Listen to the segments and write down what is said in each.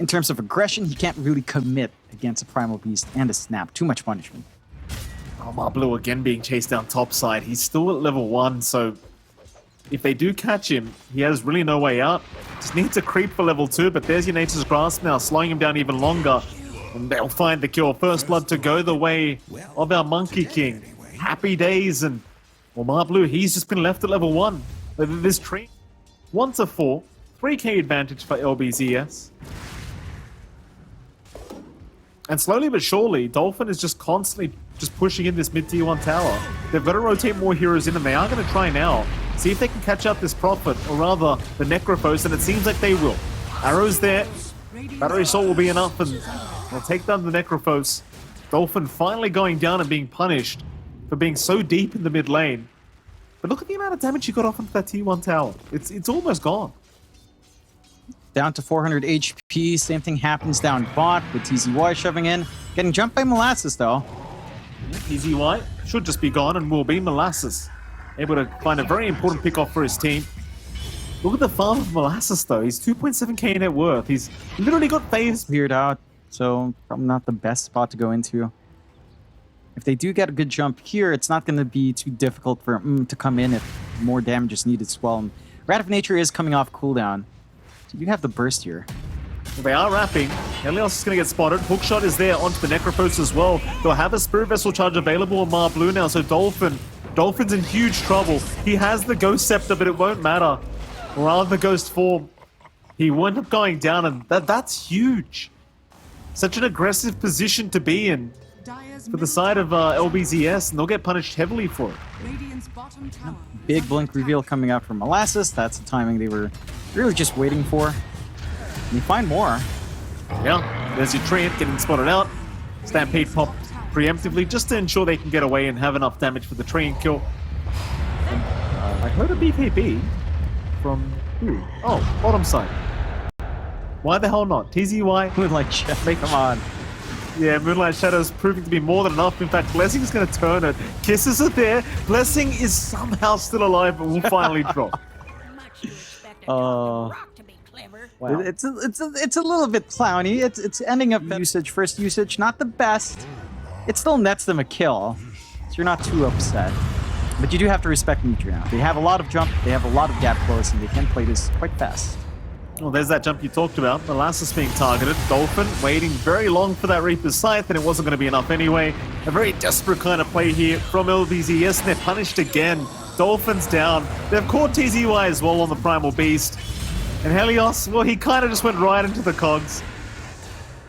in terms of aggression, he can't really commit against a Primal Beast and a Snap. Too much punishment. Oh, Marblu again being chased down topside. He's still at level 1, so if they do catch him, he has really no way out. Just needs to creep for level 2, but there's your Nature's Grasp now, slowing him down even longer. And they'll find the kill. First blood to go the way of our Monkey King. Happy days, and well, Marblu, he's just been left at level 1. This tree, 1 to 4, 3k advantage for LBZS. And slowly but surely, Dolphin is just constantly just pushing in this mid-tier 1 tower. They've got to rotate more heroes in, and they are going to try now. See if they can catch up this Prophet, or rather, the Necrophos, and it seems like they will. Arrows there. Battery Assault will be enough, and they'll take down the Necrophos. Dolphin finally going down and being punished for being so deep in the mid lane. But look at the amount of damage you got off into that T1 tower. It's almost gone. Down to 400 HP. Same thing happens down bot with TZY shoving in. Getting jumped by Molasses, though. TZY should just be gone and will be. Molasses able to find a very important pick off for his team. Look at the farm of Molasses, though. He's 2.7k net worth. He's literally got phased. Cleared out, so probably not the best spot to go into. If they do get a good jump here, it's not going to be too difficult for to come in if more damage is needed as well. And Wrath of Nature is coming off cooldown. So you have the burst here. Well, they are wrapping. Helios is going to get spotted. Hookshot is there onto the Necrophos as well. They'll have a Spirit Vessel charge available on Marblu now, so Dolphin's in huge trouble. He has the Ghost Scepter, but it won't matter. Rather the Ghost Form, he will end up going down, and that's huge. Such an aggressive position to be in for the side of LBZS, and they'll get punished heavily for it. Big blink reveal coming out from Molasses. That's the timing they were really just waiting for. And you find more. Yeah, there's your Treant getting spotted out. Stampede popped preemptively just to ensure they can get away and have enough damage for the Treant kill. And, I heard a BKB from who? Oh, bottom side. Why the hell not? TZY? Moonlight Shadow, come on. Yeah, Moonlight Shadow's proving to be more than enough. In fact, Blessing's going to turn it. Kisses are there. Blessing is somehow still alive, but will finally drop. Wow. It's a little bit clowny. It's ending up usage, first usage, not the best. It still nets them a kill, so you're not too upset. But you do have to respect Meteor now. They have a lot of jump, they have a lot of gap close, and they can play this quite fast. Well, there's that jump you talked about. Molasses being targeted. Dolphin waiting very long for that Reaper's Scythe, and it wasn't going to be enough anyway. A very desperate kind of play here from LBZS, and they're punished again. Dolphin's down. They've caught TZY as well on the Primal Beast. And Helios, well, he kind of just went right into the cogs.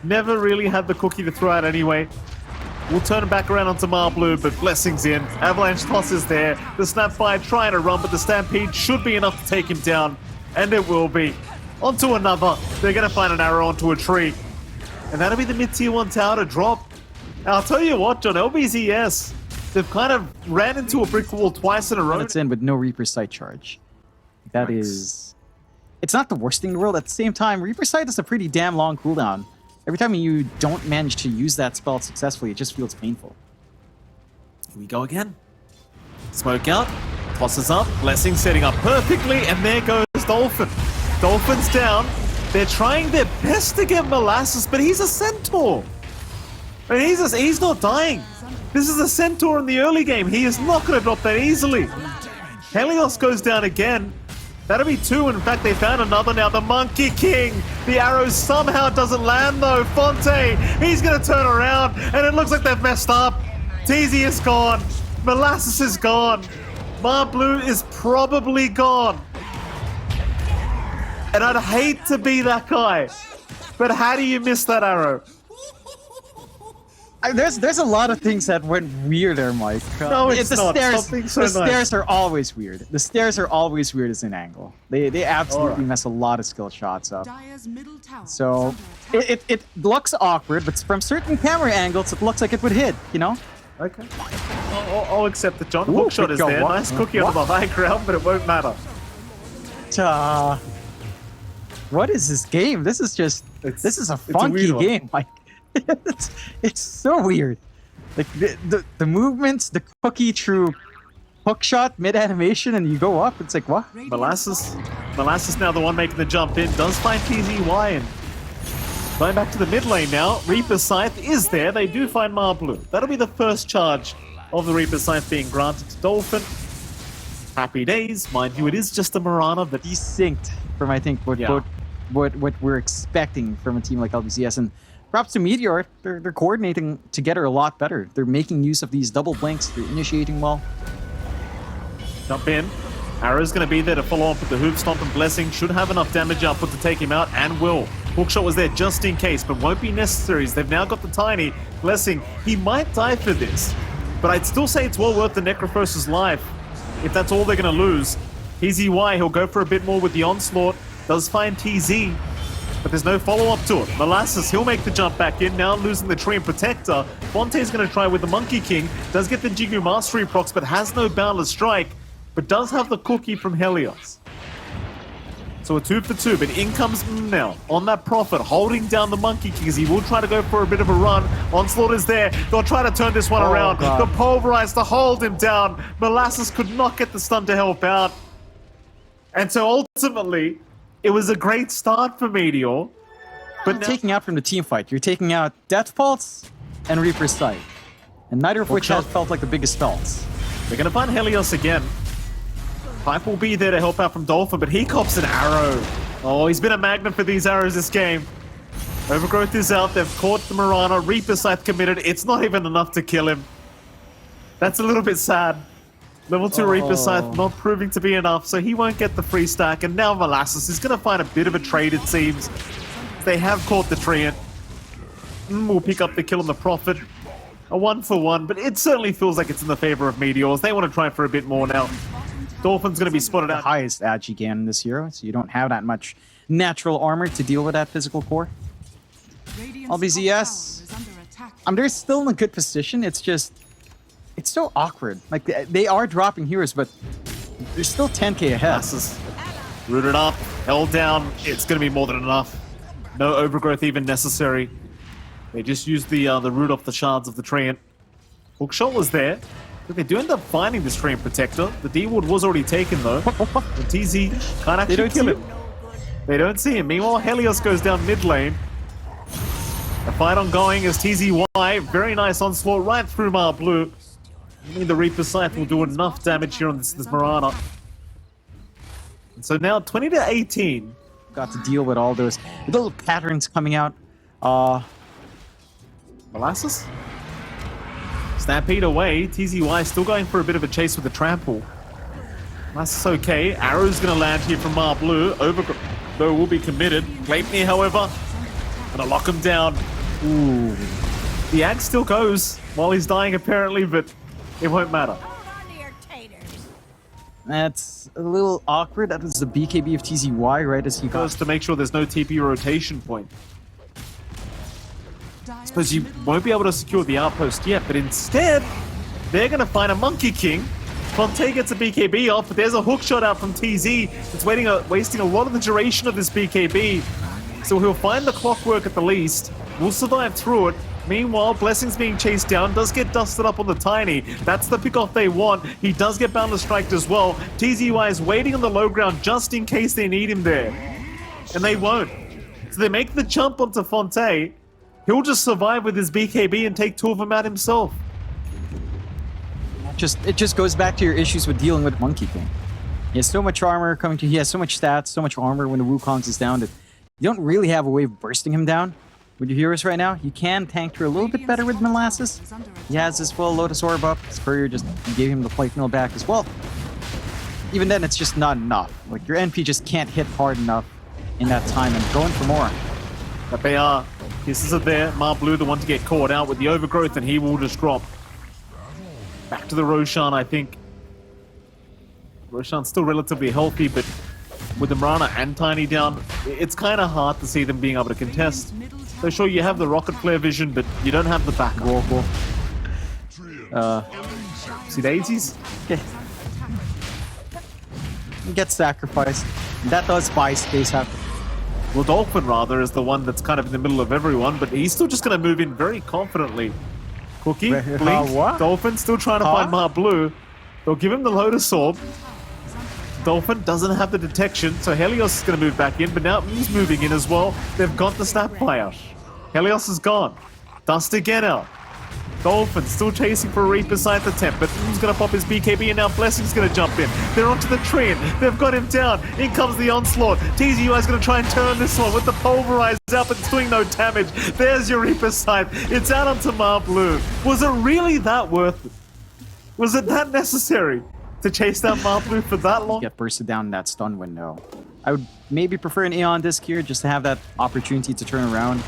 Never really had the cookie to throw out anyway. We'll turn him back around onto Marblu, but Blessing's in. Avalanche Toss is there. The Snapfire trying to run, but the Stampede should be enough to take him down. And it will be. Onto another. They're going to find an arrow onto a tree. And that'll be the mid-tier 1 tower to drop. Now, I'll tell you what, John, LBZS, they've kind of ran into a brick wall twice in a row. It's in with no Reaper Sight charge. That is... It's not the worst thing in the world. At the same time, Reaper Sight is a pretty damn long cooldown. Every time you don't manage to use that spell successfully, it just feels painful. Here we go again. Smoke out. Tosses up. Blessing setting up perfectly. And there goes Dolphin. Dolphin's down. They're trying their best to get Molasses, but he's a Centaur. I mean, he's not dying. This is a Centaur in the early game. He is not going to drop that easily. Helios goes down again. That'll be 2. In fact, they found another now. The Monkey King. The arrow somehow doesn't land, though. Fonte, he's going to turn around, and it looks like they've messed up. TZ is gone. Molasses is gone. Marblu is probably gone. And I'd hate to be that guy, but how do you miss that arrow? There's a lot of things that went weirder, Mike. No, it's not. The stairs are always weird. The stairs are always weird as an angle. They absolutely mess a lot of skill shots up. So it looks awkward, but from certain camera angles, it looks like it would hit, you know? Okay. I'll accept it, John. Hookshot is there. Nice cookie on the high ground, but it won't matter. What is this game? This is a funky game, Mike. it's so weird. Like the movements, the cookie through hookshot mid animation, and you go up. It's like what? Molasses now the one making the jump in. Does find TZY, and Going back to the mid lane now. Reaper Scythe is there. They do find Mar Blue. That'll be the first charge of the Reaper Scythe being granted to Dolphin. Happy days. Mind you, it is just a Mirana, but Desynced from, I think, what we're expecting from a team like LBZS. And props to Meteor. They're coordinating together a lot better. They're making use of these double blinks. They're initiating well. jump in. Arrow's going to be there to follow up with the Hoof Stomp, and Blessing should have enough damage output to take him out, and will. Hookshot was there just in case, but won't be necessary. They've now got the Tiny. Blessing, he might die for this, but I'd still say it's well worth the Necrophos's life if that's all they're going to lose. TZY, he'll go for a bit more with the Onslaught. Does find TZ, but there's no follow-up to it. Molasses, he'll make the jump back in, now losing the Tree and Protector. Fonte's going to try with the Monkey King. Does get the Jigu Mastery procs, but has no Boundless Strike, but does have the Cookie from Helios. So a 2 for 2, but in comes now on that Prophet, holding down the Monkey King as he will try to go for a bit of a run. Onslaught is there. They'll try to turn this one around. God. The Pulverize to hold him down. Molasses could not get the stun to help out. And so ultimately, it was a great start for Meteor. But now, taking out from the team fight, you're taking out Death Pulse and Reaper Sight. And neither of which has felt like the biggest faults. they're going to find Helios again. Pipe will be there to help out from Dolphin, but he cops an arrow. Oh, he's been a magnet for these arrows this game. Overgrowth is out. They've caught the Mirana. Reaper Scythe committed. It's not even enough to kill him. That's a little bit sad. Level 2 Reaper Scythe not proving to be enough, so he won't get the free stack. And now Molasses is going to find a bit of a trade, it seems. They have caught the Treant. Will pick up the kill on the Prophet. A 1 for 1, but it certainly feels like it's in the favor of Meteors. They want to try for a bit more now. Dolphin's going to be spotted The out. highest edge you can in this hero, so you don't have that much natural armor to deal with that physical core. LBZS, they're still in a good position. It's just, it's so awkward. Like, they are dropping heroes, but they're still 10k ahead. Passes. Rooted up, held down. It's going to be more than enough. No overgrowth even necessary. They just used the root off the shards of the Treant. Hookshot was there. But they do end up finding this Treant Protector. The D-Ward was already taken though. The TZ can't actually kill him. They don't see him. Meanwhile, Helios goes down mid lane. The fight ongoing as TZY. Very nice onslaught right through Mar Blue. I mean, the Reaper Scythe will do enough damage here on this Mirana. And so now 20 to 18. Got to deal with all those little patterns coming out. Molasses? Stampede away. TZY still going for a bit of a chase with the trample. Molasses okay. Arrow's going to land here from Mar Blue. Overgrowth though will be committed. Gleipnir, however, going to lock him down. Ooh. The axe still goes while he's dying apparently, but it won't matter. That's a little awkward. That was the BKB of TZY right as he Goes got... to make sure there's no TP rotation point. I suppose you won't be able to secure the outpost yet, but instead, they're going to find a Monkey King. Fonte gets a BKB off, but there's a hook shot out from TZ. It's wasting a lot of the duration of this BKB. So he'll find the clockwork at the least. Will survive through it. Meanwhile, Blessing's being chased down, does get dusted up on the Tiny. That's the pick-off they want. He does get Boundless Striked as well. TZY is waiting on the low ground just in case they need him there. And they won't. So they make the jump onto Fonte. He'll just survive with his BKB and take 2 of them out himself. It just goes back to your issues with dealing with Monkey King. He has so much armor coming to... He has so much stats, so much armor when the Wukong's is down that you don't really have a way of bursting him down with your heroes right now. You can tank through a little bit better with Molasses. He has his full Lotus Orb up. His courier just gave him the plate mill back as well. Even then, it's just not enough. Like, your NP just can't hit hard enough in that time and going for more. But they are. Kisses are there. Mar Blue, the one to get caught out with the overgrowth, and he will just drop. Back to the Roshan, I think. Roshan's still relatively healthy, but with the Mirana and Tiny down, it's kind of hard to see them being able to contest. So sure, you have the rocket flare vision, but you don't have the backup. See daisies? Okay. He gets sacrificed. That does buy space out. Well, Dolphin, rather, is the one that's kind of in the middle of everyone, but he's still just going to move in very confidently. Cookie, Blink, what? Dolphin still trying to find Mar Blue. They'll give him the Lotus Orb. Dolphin doesn't have the detection, so Helios is going to move back in, but now he's moving in as well. They've got the Snapfire. Helios is gone. Dust again out. Dolphin still chasing for a Reaper Scythe attempt, but he's going to pop his BKB, and now Blessing's going to jump in. They're onto the tree. They've got him down. In comes the onslaught. TZUI is going to try and turn this one with the Pulverize out, but it's doing no damage. There's your Reaper Scythe. It's out onto Marblue. Was it really that worth it? Was it that necessary to chase down Marblue for that long? Get bursted down in that stun window. I would maybe prefer an Aeon Disc here just to have that opportunity to turn around.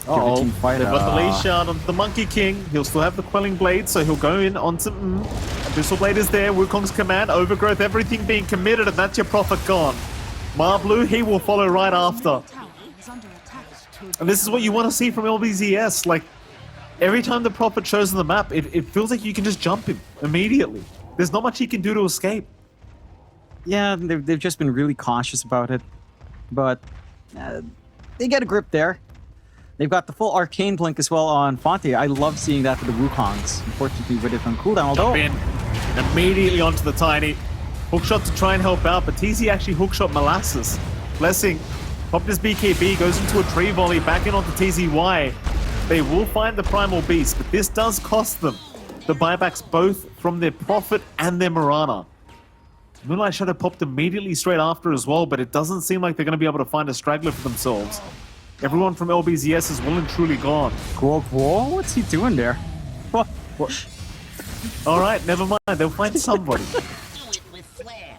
Uh-oh, they've got the leash out onto the Monkey King. He'll still have the Quelling Blade, so he'll go in onto... Abyssal Blade is there, Wukong's command, Overgrowth, everything being committed, and that's your Prophet gone. Marblue, he will follow right after. And this is what you want to see from LBZS. Like, every time the Prophet shows on the map, it feels like you can just jump him immediately. There's not much he can do to escape. Yeah, they've just been really cautious about it. But they get a grip there. They've got the full Arcane Blink as well on Fonte. I love seeing that for the Wukongs. Unfortunately, with it on cooldown, although... Jump in, immediately onto the Tiny. Hookshot to try and help out, but TZ actually hookshot Molasses. Blessing, popped his BKB, goes into a tree volley, back in onto TZY. They will find the Primal Beast, but this does cost them the buybacks both from their Prophet and their Mirana. Moonlight Shadow popped immediately straight after as well, but it doesn't seem like they're going to be able to find a straggler for themselves. Everyone from LBZS is well and truly gone. Whoa, what's he doing there? What? All right, never mind. They'll find somebody.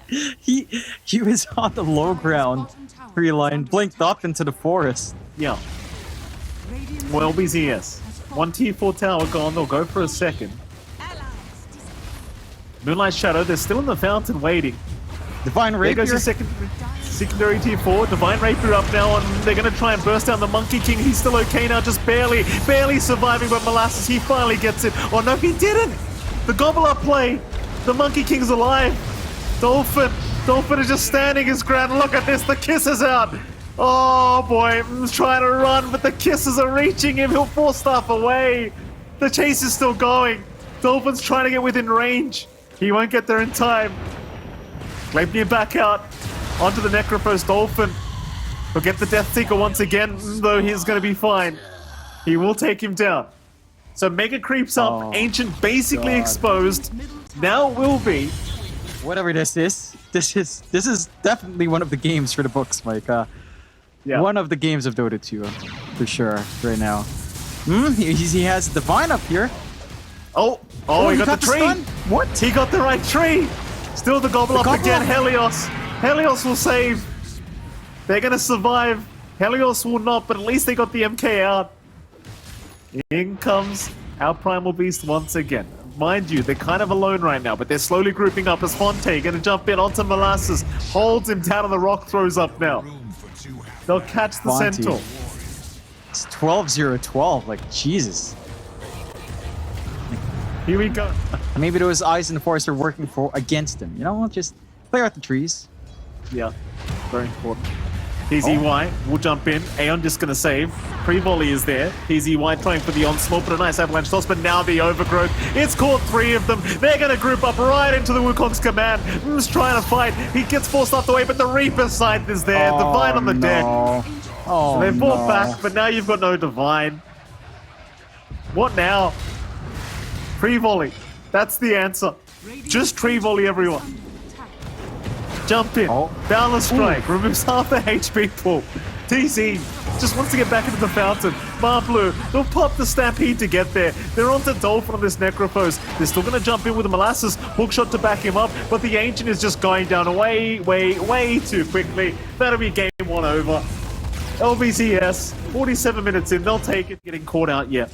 He was on the low ground, tree line, blinked up into the forest. Yeah. Well, LBZS. One tier 4 tower gone. They'll go for a second. Moonlight Shadow, they're still in the fountain waiting. Divine Rapier. There goes your secondary tier 4. Divine Rapier up now, and they're going to try and burst down the Monkey King. He's still okay now, just barely surviving, but Molasses, he finally gets it. Oh no, he didn't! The gobble up play! The Monkey King's alive! Dolphin is just standing his ground. Look at this, the kiss is out! Oh boy, he's trying to run, but the kisses are reaching him. He'll force stuff away. The chase is still going. Dolphin's trying to get within range. He won't get there in time. Gleipnir back out onto the Necrophos. Dolphin will get the Death Seeker once again, though he's going to be fine. He will take him down. So Mega creeps up, Ancient basically exposed. Now will be. Whatever this is definitely one of the games for the books, Mike. Yeah. One of the games of Dota 2, for sure, right now. He has Divine up here. Oh, he got the tree. What? He got the right tree. Still the gobble up again. Helios will save. They're going to survive. Helios will not, but at least they got the MK out. In comes our Primal Beast once again. Mind you, they're kind of alone right now, but they're slowly grouping up as Fonte going to jump in onto Molasses. Holds him down and the rock throws up now. They'll catch the Centaur. It's 12-0-12, like, Jesus. Here we go. Maybe those eyes in the forest are working against him. You know, just clear out the trees. Yeah, very important. TZY will jump in. Aeon just going to save. Pre-volley is there. TZY trying for the onslaught, but a nice avalanche toss, but now the overgrowth. It's caught 3 of them. They're going to group up right into the Wukong's command. He's trying to fight. He gets forced off the way, but the Reaper Scythe is there. Divine on the deck. Oh, so they fought back, but now you've got no Divine. What now? Pre-volley. That's the answer. Just tree volley, everyone. Jump in. Boundless strike. Removes half the HP pool. TZ just wants to get back into the fountain. Marblue, they'll pop the Stampede to get there. They're onto Dolphin on this Necrophos. They're still going to jump in with the Molasses. Hookshot to back him up, but the Ancient is just going down way too quickly. That'll be game 1 over. LBZS, 47 minutes in. They'll take it. Getting caught out yet.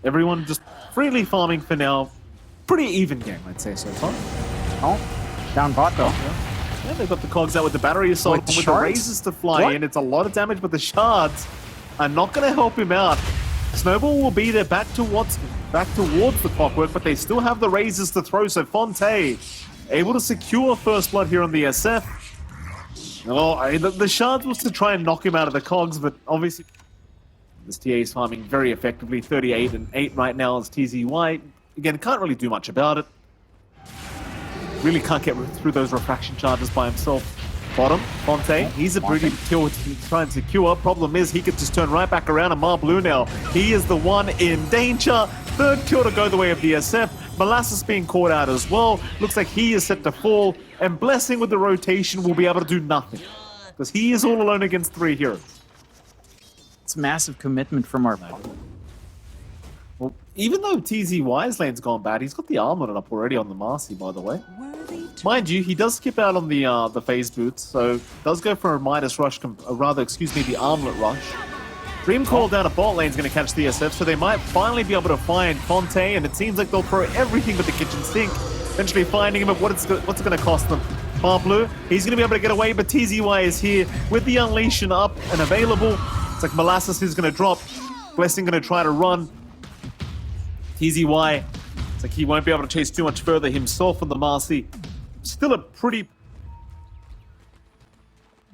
Everyone just freely farming for now. Pretty even game, I'd say, so far. Down bot, though. Yeah, they've got the cogs out with the battery assault with the razors to fly in. It's a lot of damage, but the shards are not going to help him out. Snowball will be there back towards the clockwork, but they still have the razors to throw. So Fonte able to secure first blood here on the SF. Oh, the shards was to try and knock him out of the cogs, but obviously this TA is farming very effectively. 38 and 8 right now as TZY. Again, can't really do much about it. Really can't get through those refraction charges by himself. Bottom, Fonte, he's a pretty kill to try and secure. Problem is, he could just turn right back around, and Blue now, he is the one in danger. Third kill to go the way of the SF. Molasses being caught out as well. Looks like he is set to fall, and Blessing with the rotation will be able to do nothing, because he is all alone against 3 heroes. It's massive commitment from our Well, even though TZY's lane's gone bad, he's got the armor up already on the Marcy, by the way. Mind you, he does skip out on the phase boots, so does go for a Midas rush, the armlet rush. Dream Call down a bot lane is going to catch the SF, so they might finally be able to find Fonte, and it seems like they'll throw everything but the kitchen sink, eventually finding him at what's it going to cost them. Blue, he's going to be able to get away, but TZY is here with the Unleashing up and available. It's like Molasses is going to drop, Blessing going to try to run. TZY, it's like he won't be able to chase too much further himself on the Marcy. Still a pretty...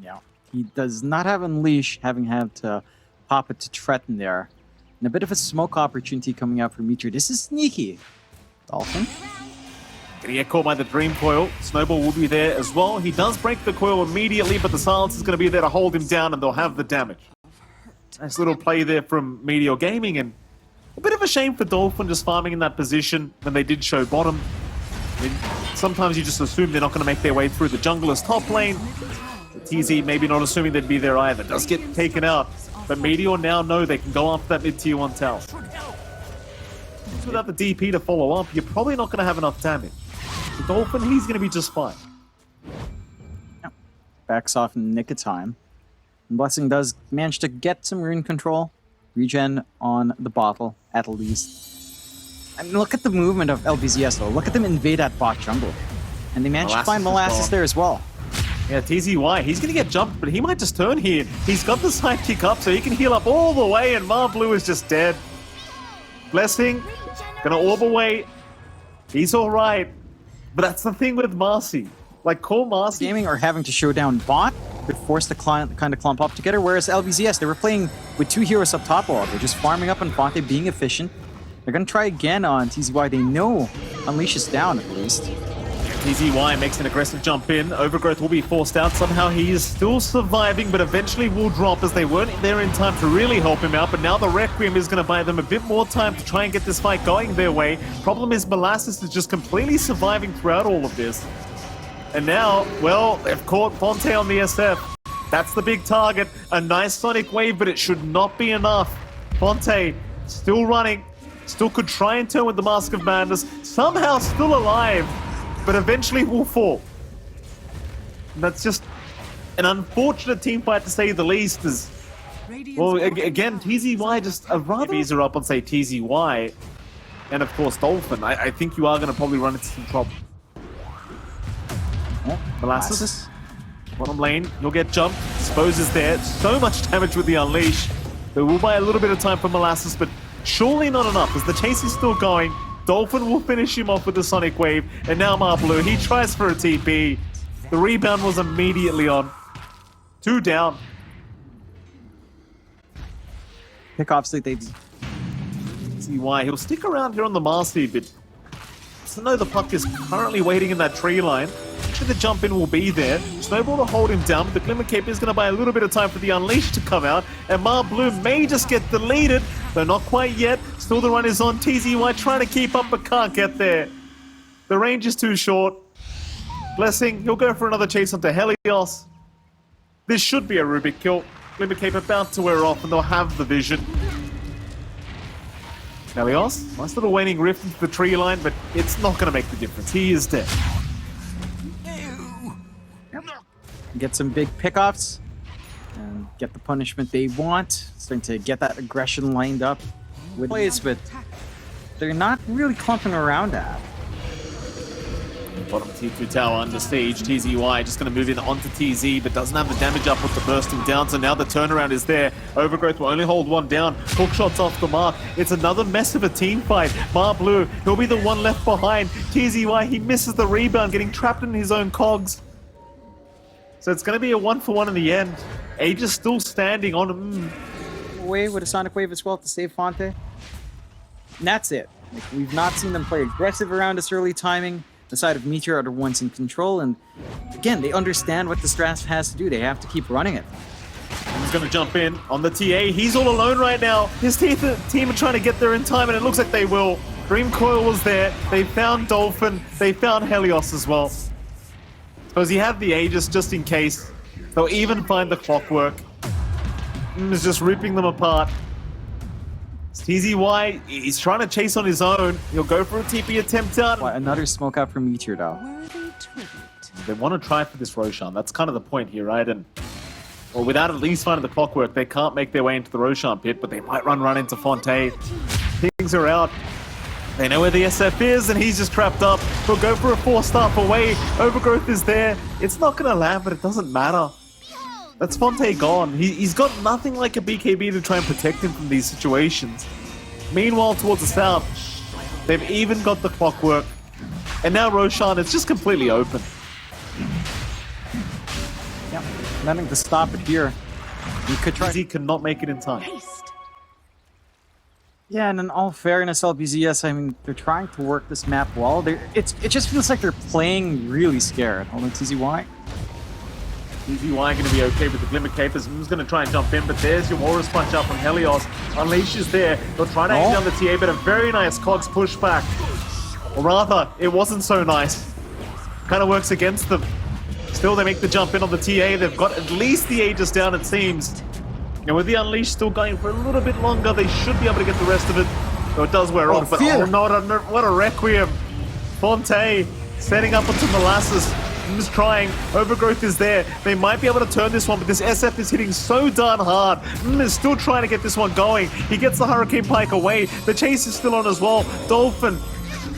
Yeah, he does not have Unleash, having had to pop it to Treton there. And a bit of a smoke opportunity coming out for Meteor. This is sneaky. Dolphin. Gonna get caught by the Dream Coil. Snowball will be there as well. He does break the coil immediately, but the silence is going to be there to hold him down, and they'll have the damage. Nice little play there from Meteor Gaming, and a bit of a shame for Dolphin just farming in that position when they did show bottom. I mean, sometimes you just assume they're not going to make their way through the jungler's top lane. The TZ maybe not assuming they'd be there either. Does get taken out. But Meteor now know they can go after that mid-tier 1 tower. Without the DP to follow up, you're probably not going to have enough damage. The Dolphin, he's going to be just fine. Backs off in the nick of time. And Blessing does manage to get some rune control. Regen on the bottle, at least. I mean, look at the movement of LBZS, though. Look at them invade that bot jungle. And they managed to find Molasses there as well. Yeah, TZY, he's going to get jumped, but he might just turn here. He's got the sidekick up, so he can heal up all the way, and Blue is just dead. Blessing, gonna orb away. He's alright. But that's the thing with Marcy. Like, call Marcy. Gaming are having to show down bot, could force the client kind of clump up together, whereas LBZS, they were playing with 2 heroes up top all. They're just farming up on Fonte, being efficient. They're gonna try again on TZY. They know Unleash is down, at least. TZY makes an aggressive jump in. Overgrowth will be forced out. Somehow he is still surviving, but eventually will drop as they weren't there in time to really help him out. But now the Requiem is going to buy them a bit more time to try and get this fight going their way. Problem is Molasses is just completely surviving throughout all of this. And now, well, they've caught Fonte on the SF. That's the big target. A nice Sonic Wave, but it should not be enough. Fonte still running. Still could try and turn with the Mask of Madness. Somehow still alive. But eventually will fall. And that's just an unfortunate team fight to say the least. Well, again, TZY just a rather easier up on, say, TZY. And of course, Dolphin. I think you are going to probably run into some trouble. Molasses. Bottom lane, you'll get jumped. Dispose is there. So much damage with the Unleash. There will buy a little bit of time for Molasses, but surely not enough as the chase is still going. Dolphin will finish him off with the Sonic Wave, and now Blue, he tries for a TP. The rebound was immediately on. 2 down. Pickoffs like they See why he'll stick around here on the Marcy, but to know the puck is currently waiting in that tree line. The jump in will be there. Snowball to hold him down, but the Glimmer Cape is going to buy a little bit of time for the Unleashed to come out, and Blue may just get deleted, though not quite yet. Still the run is on. TZY trying to keep up, but can't get there. The range is too short. Blessing, he'll go for another chase onto Helios. This should be a Rubik kill. Glimmer Cape about to wear off, and they'll have the vision. Helios, nice little waning rift into the tree line, but it's not going to make the difference. He is dead. get some big pickoffs and get the punishment they want. Starting to get that aggression lined up with plays, but they're not really clumping around at. Bottom T2 tower under siege. TZY just going to move in onto TZ, but doesn't have the damage up with the bursting down, so now the turnaround is there. Overgrowth will only hold one down. Hook shots off the mark. It's another mess of a team fight. Blue, he'll be the one left behind. TZY, he misses the rebound, getting trapped in his own cogs. So it's going to be a 1-for-1 in the end. Age is still standing on Away with a Sonic Wave as well to save Fonte. And that's it. Like, we've not seen them play aggressive around this early timing. the side of Meteor are the ones in control, and again, they understand what the Strat has to do. They have to keep running it. He's going to jump in on the TA. He's all alone right now. His team are trying to get there in time, and it looks like they will. Dream Coil was there. They found Dolphin. They found Helios as well. Because he had the Aegis just in case. They'll even find the Clockwork. Is just ripping them apart. TZY, he's trying to chase on his own. He'll go for a TP attempt out. Another smoke out from Meteor though. They want to try for this Roshan. That's kind of the point here, right? And well, without at least finding the Clockwork, they can't make their way into the Roshan pit, but they might run into Fonte. Things are out. They know where the SF is, and he's just trapped up. He'll go for a 4-staff away. Overgrowth is there. It's not going to land, but it doesn't matter. That's Fonte gone. He's got nothing like a BKB to try and protect him from these situations. Meanwhile, towards the south, they've even got the Clockwork. And now Roshan, it's just completely open. Yep, nothing to stop it here. You could try. He cannot make it in time. Yeah, and in all fairness, LBZS, I mean, they're trying to work this map well. It just feels like they're playing really scared. Hold on, TZY. TZY going to be okay with the Glimmer Cape. He's going to try and jump in, but there's your Walrus Punch out from Helios. Unleash is there. They'll try to aim down the TA, but a very nice Cogs pushback. Or rather, it wasn't so nice. Kind of works against them. Still, they make the jump in on the TA. They've got at least the Aegis down, it seems. And with the Unleash still going for a little bit longer, they should be able to get the rest of it. Though it does wear off, but oh no, what a Requiem. Fonte setting up onto Molasses. Just trying. Overgrowth is there. They might be able to turn this one, but this SF is hitting so darn hard. Is still trying to get this one going. He gets the Hurricane Pike away. The chase is still on as well. Dolphin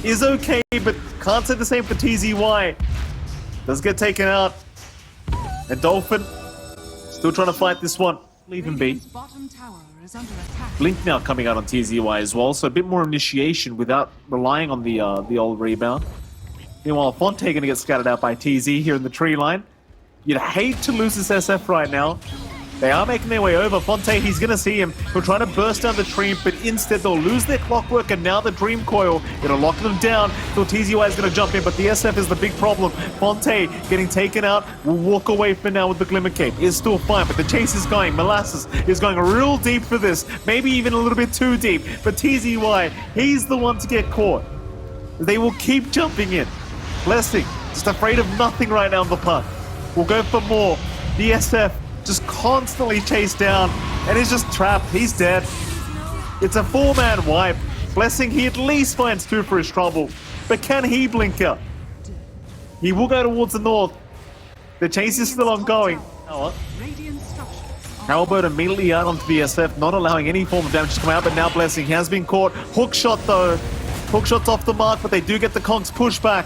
is okay, but can't say the same for TZY. Does get taken out. And Dolphin still trying to fight this one. Leave him be. Blink now coming out on TZY as well, so a bit more initiation without relying on the old rebound. Meanwhile, Fonte going to get scattered out by TZ here in the tree line. You'd hate to lose this SF right now. They are making their way over. Fonte, he's going to see him. He'll try to burst down the tree, but instead they'll lose their Clockwork, and now the Dream Coil. It'll lock them down. So TZY is going to jump in, but the SF is the big problem. Fonte getting taken out. Will walk away for now with the Glimmer Cape. Is still fine, but the chase is going. Molasses is going real deep for this. Maybe even a little bit too deep. But TZY, he's the one to get caught. They will keep jumping in. Blessing, just afraid of nothing right now on the puck. We'll go for more. The SF just constantly chased down, and he's just trapped. He's dead. It's a 4-man wipe. Blessing, he at least finds 2 for his trouble. But can he blinker? He will go towards the north. The chase is still ongoing. Halberd immediately out onto the SF, not allowing any form of damage to come out, but now Blessing has been caught. Hook shot though. Hook shot's off the mark, but they do get the Conks pushback.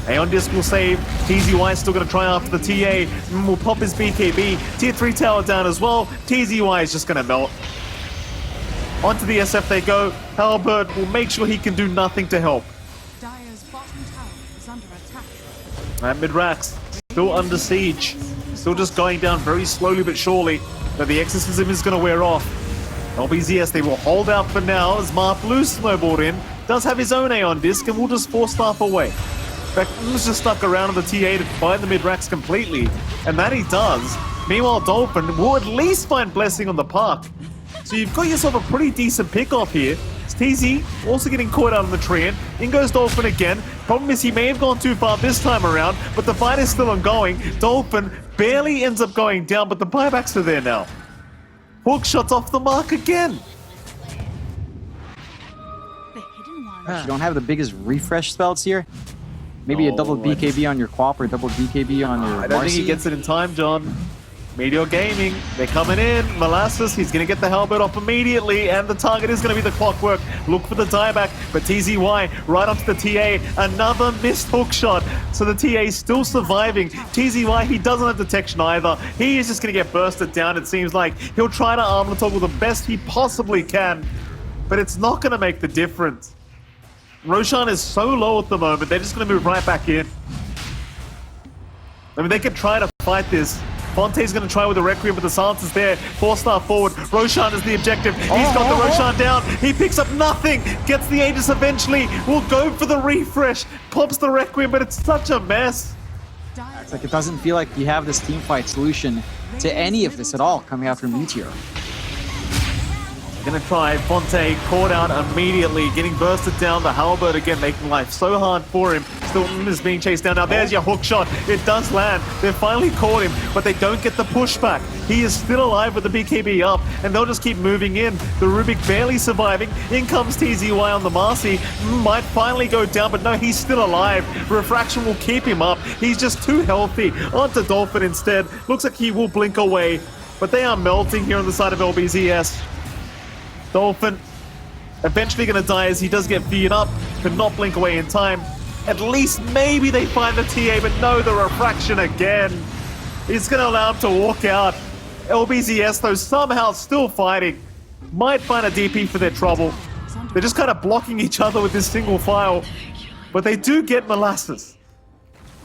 Aeon Disc will save. TZY is still going to try after the TA. Will pop his BKB. Tier 3 tower down as well. TZY is just going to melt. Onto the SF they go. Halberd will make sure he can do nothing to help. Dire's bottom tower is under attack. And mid-racks still under siege. Still just going down very slowly but surely. But the exorcism is going to wear off. LBZS, they will hold out for now as Mark Blue snowballed in. Does have his own Aeon Disc and will just 4-staff away. In fact, he's just stuck around on the TA to find the mid-racks completely, and that he does. Meanwhile, Dolphin will at least find Blessing on the park. So you've got yourself a pretty decent pick-off here. It's TZ also getting caught out on the tree, and in goes Dolphin again. Problem is he may have gone too far this time around, but the fight is still ongoing. Dolphin barely ends up going down, but the buybacks are there now. Hook shots off the mark again. You don't have the biggest refresh spells here. Maybe a double BKB on your Quap or double BKB on your I don't think he Marcy. gets it in time, John. Meteor Gaming, they're coming in. Molasses, he's going to get the Halberd off immediately, and the target is going to be the Clockwork. Look for the dieback, but TZY right onto the TA. Another missed hook shot, so the TA is still surviving. TZY, he doesn't have detection either. He is just going to get bursted down, it seems like. He'll try to arm the toggle the best he possibly can, but it's not going to make the difference. Roshan is so low at the moment, they're just going to move right back in. I mean, they could try to fight this, Fonte's going to try with the Requiem, but the silence is there. 4-star forward. Roshan is the objective. He's got the Roshan down. He picks up nothing. Gets the Aegis eventually. Will go for the refresh. Pops the Requiem, but it's such a mess. It's like it doesn't feel like you have this team fight solution to any of this at all coming out from Meteor. Gonna try. Fonte caught out immediately, getting bursted down. The Halberd again making life so hard for him. Still is being chased down. Now there's your hook shot. It does land. They've finally caught him, but they don't get the pushback. He is still alive with the BKB up, and they'll just keep moving in. The Rubik barely surviving. In comes TZY on the Marcy. Might finally go down, but no, he's still alive. Refraction will keep him up. He's just too healthy. Onto Dolphin instead. Looks like he will blink away, but they are melting here on the side of LBZS. Dolphin eventually going to die as he does get feared up. Could not blink away in time. At least maybe they find the TA, but no, the refraction again. It's going to allow him to walk out. LBZS, though, somehow still fighting. Might find a DP for their trouble. They're just kind of blocking each other with this single file. But they do get Molasses.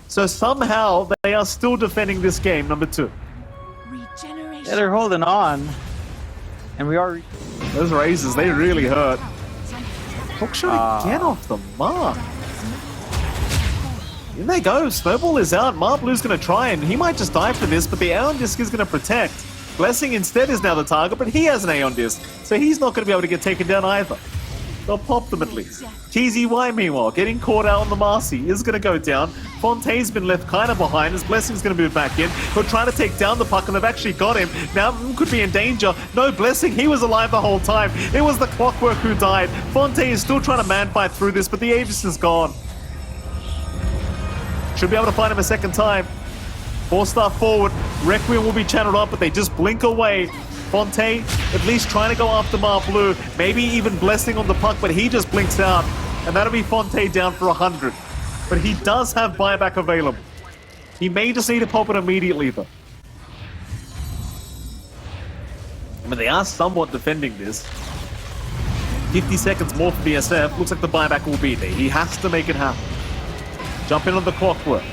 So somehow they are still defending this game, number 2. Regeneration. Yeah, they're holding on. And we are... Those raises, they really hurt. Hook shot again off the mark. In they go. Snowball is out. Marblue's going to try, and he might just die for this, but the Aeon Disc is going to protect. Blessing instead is now the target, but he has an Aeon Disc, so he's not going to be able to get taken down either. They'll pop them at least. TZY, meanwhile, getting caught out on the Marcy, is going to go down. Fonte's been left kind of behind as Blessing's going to move back in. He'll try to take down the puck, and they've actually got him. Now, could be in danger. No, Blessing, he was alive the whole time. It was the Clockwork who died. Fonte is still trying to man-fight through this, but the Aegis is gone. Should be able to find him a second time. 4-star forward. Requiem will be channeled up, but they just blink away. Fonte at least trying to go after Marblue, maybe even Blessing on the puck, but he just blinks out, and that'll be Fonte down for 100. But he does have buyback available. He may just need to pop it immediately, though. I mean, they are somewhat defending this. 50 seconds more for BSF. Looks like the buyback will be there. He has to make it happen. Jump in on the Clockwork.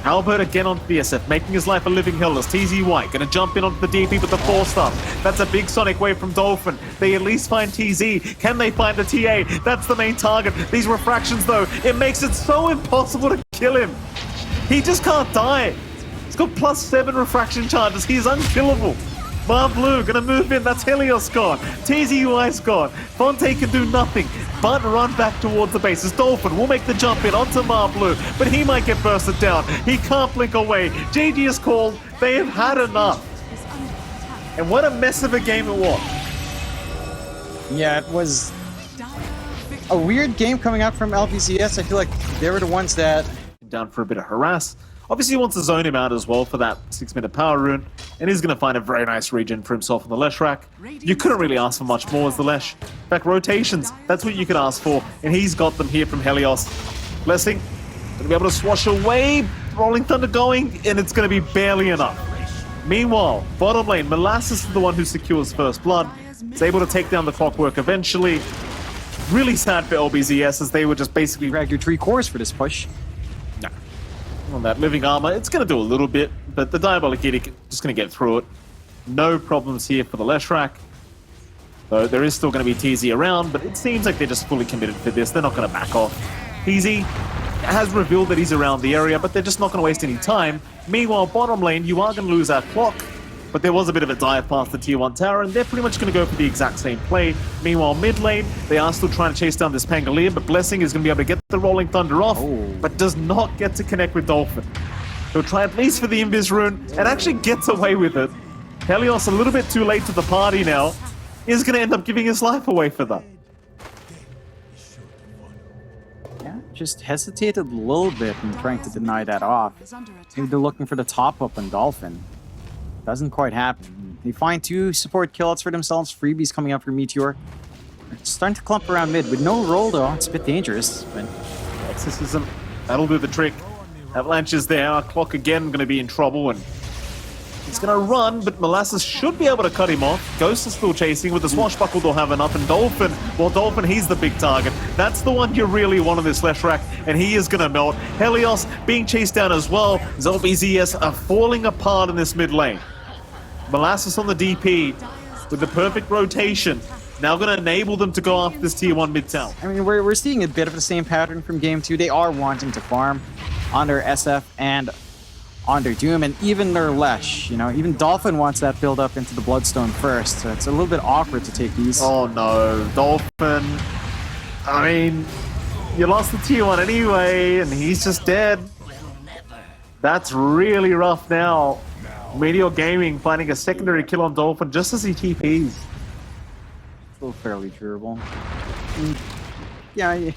Albert again on BSF, making his life a living hell as TZY gonna jump in onto the DP with the 4-star. That's a big Sonic wave from Dolphin. They at least find TZ. Can they find the TA? That's the main target. These refractions, though, it makes it so impossible to kill him. He just can't die. He's got +7 refraction charges. He's unkillable. Marblue gonna move in. That's Helios gone. TZY's gone. Fonte can do nothing but run back towards the bases. Dolphin will make the jump in onto Marblue, but he might get bursted down. He can't blink away. GG is called. They have had enough. And what a mess of a game it was. Yeah, it was a weird game coming out from LBZS. I feel like they were the ones that... Down for a bit of harass. Obviously, he wants to zone him out as well for that 6-minute power rune, and he's going to find a very nice regen for himself on the Lesh rack. You couldn't really ask for much more as the Lesh. In fact, rotations, that's what you could ask for, and he's got them here from Helios. Blessing, going to be able to swash away, Rolling Thunder going, and it's going to be barely enough. Meanwhile, bottom lane, Molasses is the one who secures first blood. He's able to take down the Clockwork eventually. Really sad for LBZS as they were just basically... Dragged your 3 cores for this push. On that living armor, it's going to do a little bit, but the Diabolic Edict just going to get through it. No problems here for the Leshrac. Though there is still going to be TZ around, but it seems like they're just fully committed for this. They're not going to back off. TZ has revealed that he's around the area, but they're just not going to waste any time. Meanwhile, bottom lane, you are going to lose our clock, but there was a bit of a dive past the tier 1 tower, and they're pretty much going to go for the exact same play. Meanwhile, mid lane, they are still trying to chase down this Pangolier, but Blessing is going to be able to get the Rolling Thunder off, but does not get to connect with Dolphin. He'll try at least for the Invis rune, and actually gets away with it. Helios, a little bit too late to the party now, is going to end up giving his life away for that. Yeah, just hesitated a little bit in trying to deny that off. Maybe they're looking for the top up on Dolphin. Doesn't quite happen. They find 2 support killouts for themselves. Freebies coming up for Meteor. They're starting to clump around mid with no roll though. It's a bit dangerous. But Exorcism, that'll do the trick. Avalanche is there. Our clock again going to be in trouble, and He's gonna run, but Molasses should be able to cut him off. Ghost is still chasing. With the swashbuckle, they'll have enough. And Dolphin, well, Dolphin, he's the big target. That's the one you really want on this Leshrac, and he is gonna melt. Helios being chased down as well. LBZS are falling apart in this mid lane. Molasses on the DP with the perfect rotation. Now going to enable them to go after this tier 1 mid tower. I mean, we're seeing a bit of the same pattern from game 2. They are wanting to farm on their SF and on their Doom, and even their Lesh. You know, even Dolphin wants that build up into the Bloodstone first, so it's a little bit awkward to take these. Oh no, Dolphin. I mean, you lost the tier 1 anyway, and he's just dead. That's really rough now. Meteor Gaming finding a secondary kill on Dolphin just as he TPs. Still fairly durable. Yeah,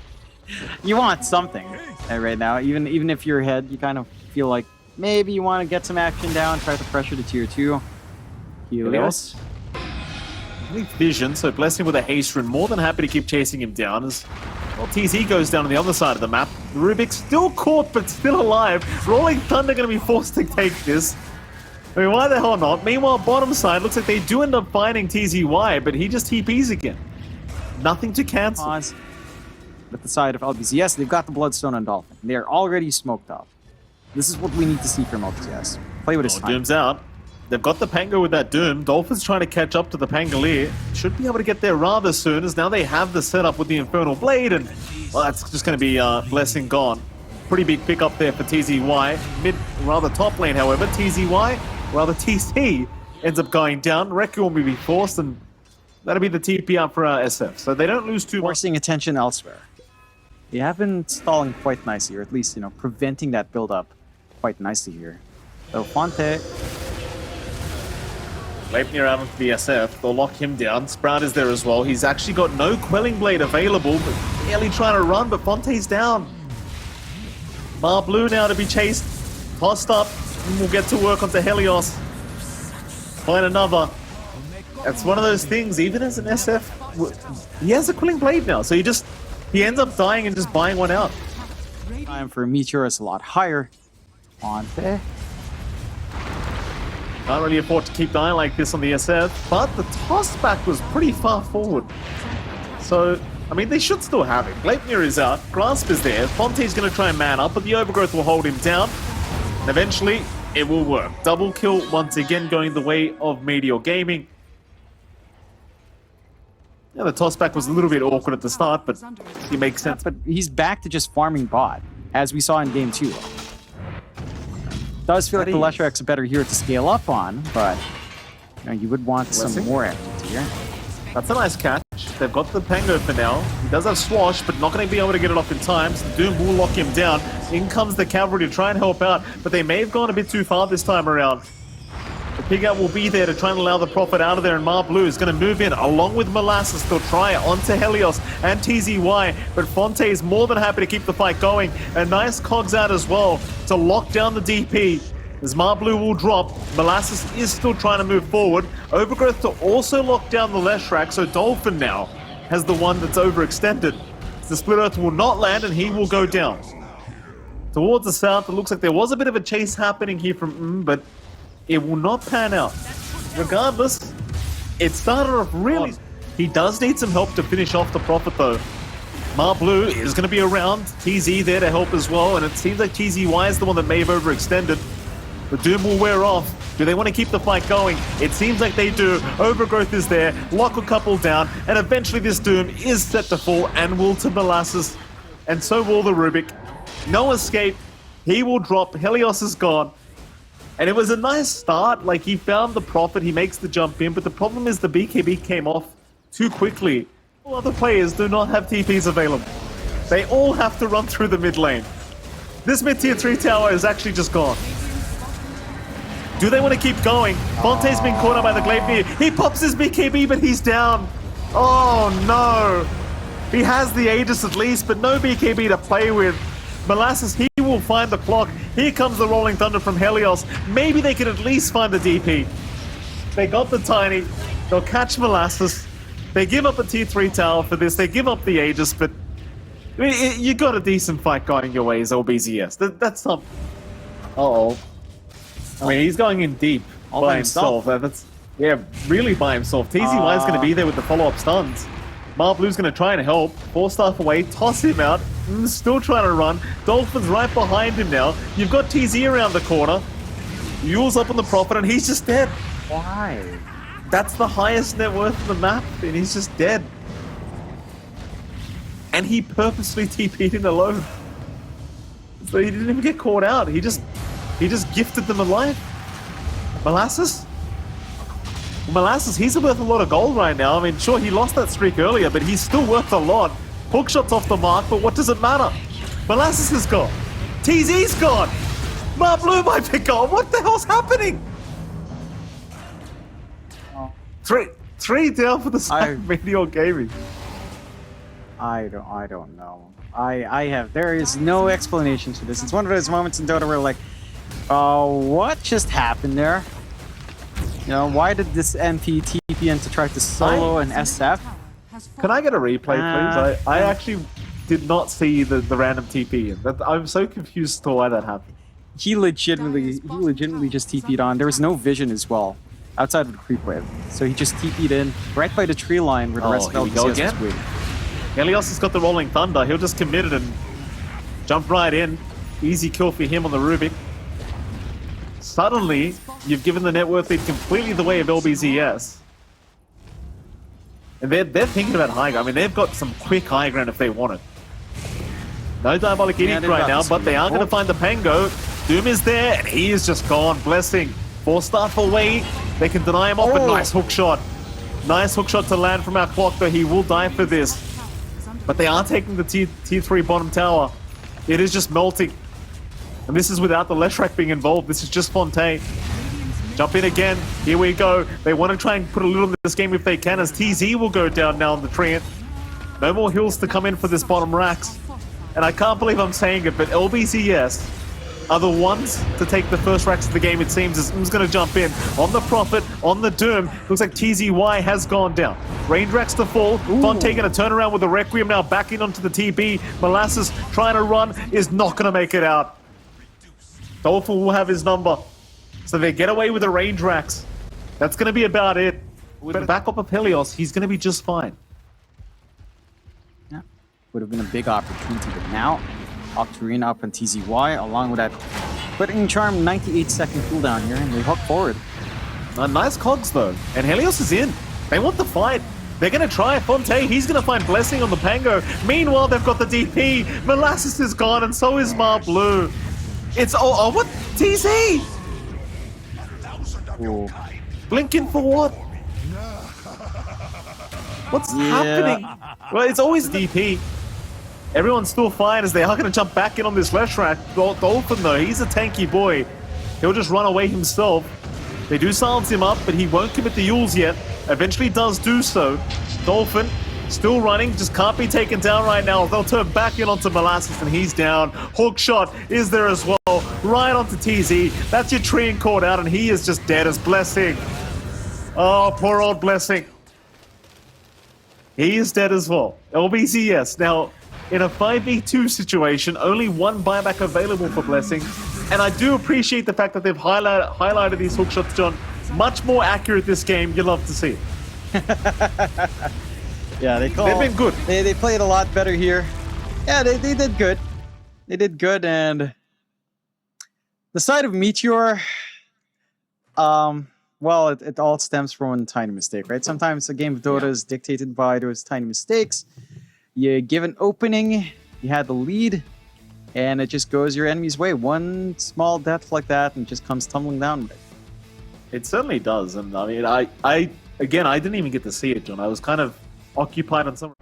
you want something right now. Even if you're ahead, you kind of feel like maybe you want to get some action down, try to pressure the tier 2. Helios. Vision, so blessing with a haste rune. More than happy to keep chasing him down as well. TZ goes down on the other side of the map. Rubik still caught but still alive. Rolling Thunder going to be forced to take this. I mean, why the hell not? Meanwhile, bottom side, looks like they do end up finding TZY, but he just TPs again. Nothing to cancel. Pause. At the side of LBZS, they've got the Bloodstone on Dolphin. They're already smoked up. This is what we need to see from LBZS. Play with his time. Doom's out. They've got the Pango with that Doom. Dolphin's trying to catch up to the Pangolier. Should be able to get there rather soon, as now they have the setup with the Infernal Blade, and well, that's just going to be Blessing gone. Pretty big pick up there for TZY. Mid, rather top lane, however. TZY, rather TC, ends up going down. Requiem will be forced, and that'll be the TP up for SF. So they don't lose too much. Forcing attention elsewhere. They have been stalling quite nicely, or at least, you know, preventing that build-up quite nicely here. So Fonte. Leipnir out onto the SF. They'll lock him down. Sprout is there as well. He's actually got no Quelling Blade available, but barely trying to run, but Fonte's down. Mar Blue now to be chased. Tossed up. And we'll get to work onto Helios. Find another. It's one of those things, even as an SF, he has a Quelling Blade now, so he ends up dying and just buying one out. Time for Meteor is a lot higher. Fonte. Can't really afford to keep dying like this on the SF, but the toss back was pretty far forward. So, I mean, they should still have him. Leipnir is out, Grasp is there, Fonte's going to try and man up, but the Overgrowth will hold him down. And eventually, it will work. Double kill once again going the way of Meteor Gaming. Yeah, the toss back was a little bit awkward at the start, but it makes sense. But he's back to just farming bot, as we saw in game 2. Does feel like the Leshrac's a better hero to scale up on, but you know, you would want some more activity here. That's a nice catch. They've got the Pango for now. He does have Swash, but not going to be able to get it off in time, so Doom will lock him down. In comes the cavalry to try and help out, but they may have gone a bit too far this time around. The pig out will be there to try and allow the Prophet out of there, and Mar Blue is going to move in along with Molasses. They'll try onto Helios and TZY, but Fonte is more than happy to keep the fight going. A nice cogs out as well to lock down the DP. As Mar Blue will drop, Molasses is still trying to move forward. Overgrowth to also lock down the Leshrac, so Dolphin now has the one that's overextended. The Split Earth will not land and he will go down. Towards the south, it looks like there was a bit of a chase happening here from but it will not pan out. Regardless, it started off really... He does need some help to finish off the Prophet though. Mar Blue is going to be around. TZ there to help as well, and it seems like TZY is the one that may have overextended. The Doom will wear off. Do they want to keep the fight going? It seems like they do. Overgrowth is there. Lock a couple down. And eventually this Doom is set to fall and will to Molasses. And so will the Rubik. No escape. He will drop. Helios is gone. And it was a nice start. Like, he found the Prophet. He makes the jump in. But the problem is the BKB came off too quickly. All other players do not have TPs available. They all have to run through the mid lane. This mid-tier 3 tower is actually just gone. Do they want to keep going? Fonte's been caught up by the Gleipnir. He pops his BKB, but he's down. Oh, no. He has the Aegis at least, but no BKB to play with. Molasses, he will find the clock. Here comes the Rolling Thunder from Helios. Maybe they can at least find the DP. They got the Tiny. They'll catch Molasses. They give up a tier 3 tower for this. They give up the Aegis, but I mean, you got a decent fight going your way as LBZS. That's not... Uh-oh. I mean, he's going in deep. All by himself. That's really by himself. TZY is going to be there with the follow-up stuns. Blue's going to try and help. 4-staff away, toss him out. Still trying to run. Dolphin's right behind him now. You've got TZ around the corner. Yule's up on the Prophet, and he's just dead. Why? That's the highest net worth of the map, and he's just dead. And he purposely TP'd in alone. So he didn't even get caught out. He just gifted them a life. Molasses? Molasses, he's worth a lot of gold right now. I mean, sure, he lost that streak earlier, but he's still worth a lot. Hookshot's off the mark, but what does it matter? Molasses is gone. TZ's gone. Blue might be gone. What the hell's happening? Three down for the side of Meteor Gaming. I don't know. There is no explanation for this. It's one of those moments in Dota where like, what just happened there? You know, why did this MP TP in to try to solo an SF? Can I get a replay, please? I actually did not see the random TP in. I'm so confused as to why that happened. He legitimately just TP'd on. There was no vision as well, outside of the creep wave. So he just TP'd in right by the tree line where the rest of LBZS was waiting. Helios has got the Rolling Thunder. He'll just commit it and jump right in. Easy kill for him on the Rubik. Suddenly, you've given the net worth lead completely the way of LBZS. And they're thinking about high ground. I mean, they've got some quick high ground if they want it. No Diabolic Edict right now, but they are going to find the Pango. Doom is there, and he is just gone. Blessing. 4-staff away. They can deny him off, but nice hook shot. Nice hook shot to land from our clock, though he will die for this. But they are taking the tier 3 bottom tower. It is just melting. And this is without the Leshrac being involved. This is just Fontaine. Jump in again. Here we go. They want to try and put a little in this game if they can, as TZ will go down now on the Treant. No more hills to come in for this bottom racks. And I can't believe I'm saying it, but LBZS are the ones to take the first racks of the game, it seems, as M's going to jump in on the Prophet, on the Doom. Looks like TZY has gone down. Range racks to fall. Fontaine going to turn around with the Requiem now backing onto the TB. Molasses trying to run is not going to make it out. Dolphin will have his number. So they get away with the range racks. That's going to be about it. With the backup of Helios, he's going to be just fine. Yeah, would have been a big opportunity, but now Octarine up on TZY, along with that Quitting Charm 98-second cooldown here, and they hook forward. Nice cogs though, and Helios is in. They want the fight. They're going to try. Fontaine, he's going to find Blessing on the Pango. Meanwhile, they've got the DP. Molasses is gone, and so is Blue. It's what? TZ! Ooh. Blinking for what? What's happening? Well, it's always DP. Everyone's still fine as they are going to jump back in on this Leshrac. Dolphin, though, he's a tanky boy. He'll just run away himself. They do silence him up, but he won't commit the Yules yet. Eventually does do so. Dolphin, still running, just can't be taken down right now. They'll turn back in onto Molasses, and he's down. Hook shot is there as well. Right onto TZ. That's your tree and caught out, and he is just dead as Blessing. Oh, poor old Blessing. He is dead as well. LBZS. Now, in a 5v2 situation, only one buyback available for Blessing. And I do appreciate the fact that they've highlighted these hook shots, John. Much more accurate this game. You love to see it. Yeah, they've been good. They played a lot better here. Yeah, they did good. They did good, and the side of Meteor, well, it all stems from one tiny mistake, right? Sometimes a game of Dota is dictated by those tiny mistakes. You give an opening, you had the lead, and it just goes your enemy's way. One small death like that, and it just comes tumbling down. It certainly does, and I mean, I didn't even get to see it, John. I was kind of occupied on some